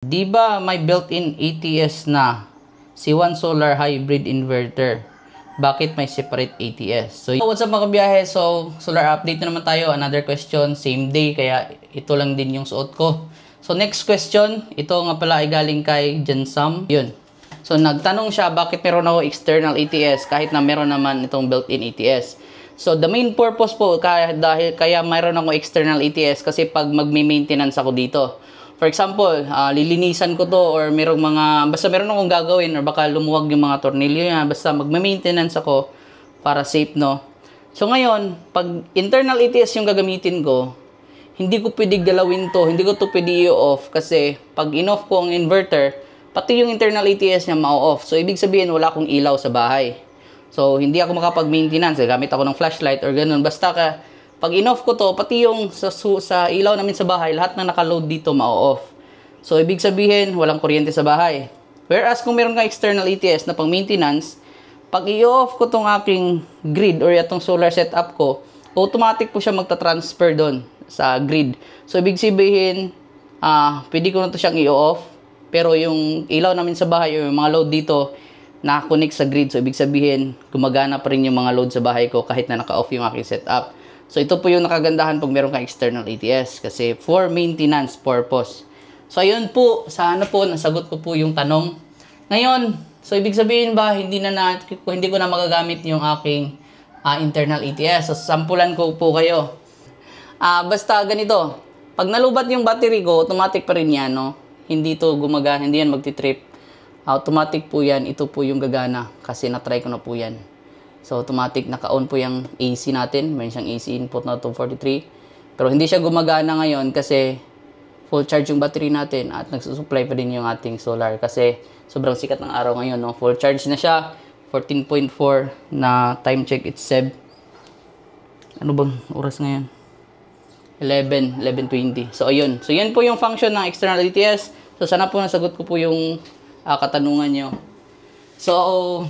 Di ba may built-in ATS na C1 Solar Hybrid Inverter? Bakit may separate ATS? So, what's up mga kabiyahe? So, solar update na naman tayo. Another question, same day. Kaya ito lang din yung suot ko. So, next question. Ito nga pala ay galing kay Jensam. Yun. So, nagtanong siya bakit meron ako external ATS kahit na meron naman itong built-in ATS. So, the main purpose po kaya mayroon ako external ATS kasi pag magme-maintenance ako dito. For example, lilinisan ko to or basta meron akong gagawin or baka lumuwag yung mga tornilyo niya. Basta magme-maintenance ako para safe, no? So, ngayon, pag internal ATS yung gagamitin ko, hindi ko pwede galawin to. Hindi ko to pwede i-off kasi pag in-off ko ang inverter, pati yung internal ATS niya ma-off. So, ibig sabihin, wala akong ilaw sa bahay. So, hindi ako makapag-maintenance. Gamit ako ng flashlight or ganun. Basta pag in-off ko to, pati yung sa ilaw namin sa bahay, lahat na naka-load dito ma-off. So, ibig sabihin, walang kuryente sa bahay. Whereas, kung meron ka external ATS na pang-maintenance, pag i-off ko tong aking grid or itong solar setup ko, automatic po siya magta-transfer doon sa grid. So, ibig sabihin, pwede ko na to siyang i-off. Pero yung ilaw namin sa bahay or yung mga load dito, nakakonect sa grid. So, ibig sabihin, gumagana pa rin yung mga load sa bahay ko kahit na naka-off yung aking setup. So, ito po yung nakagandahan pag meron kang external ATS kasi for maintenance purpose. So, ayun po. Sana po, nasagot ko po yung tanong. Ngayon, so, ibig sabihin ba, hindi ko na magagamit yung aking internal ATS. So, sampulan ko po kayo. Basta ganito. Pag nalubat yung battery ko, automatic pa rin yan, no? Hindi to gumagana, hindi yan magti-trip. Automatic po yan. Ito po yung gagana kasi na-try ko na po yan. So, automatic, naka-on po yung AC natin. Mayroon siyang AC input na 243. Pero hindi siya gumagana ngayon kasi full charge yung battery natin at nagsusupply pa din yung ating solar kasi sobrang sikat ng araw ngayon, no? Full charge na siya. 14.4 na time check itself. Ano bang oras ngayon? 11:20. So, ayun. So, yun po yung function ng external ATS. So, sana po nasagot ko po yung katanungan nyo. So,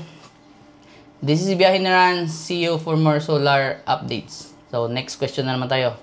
this is Biyahe na Ran. See you for more solar updates. So, next question na naman tayo.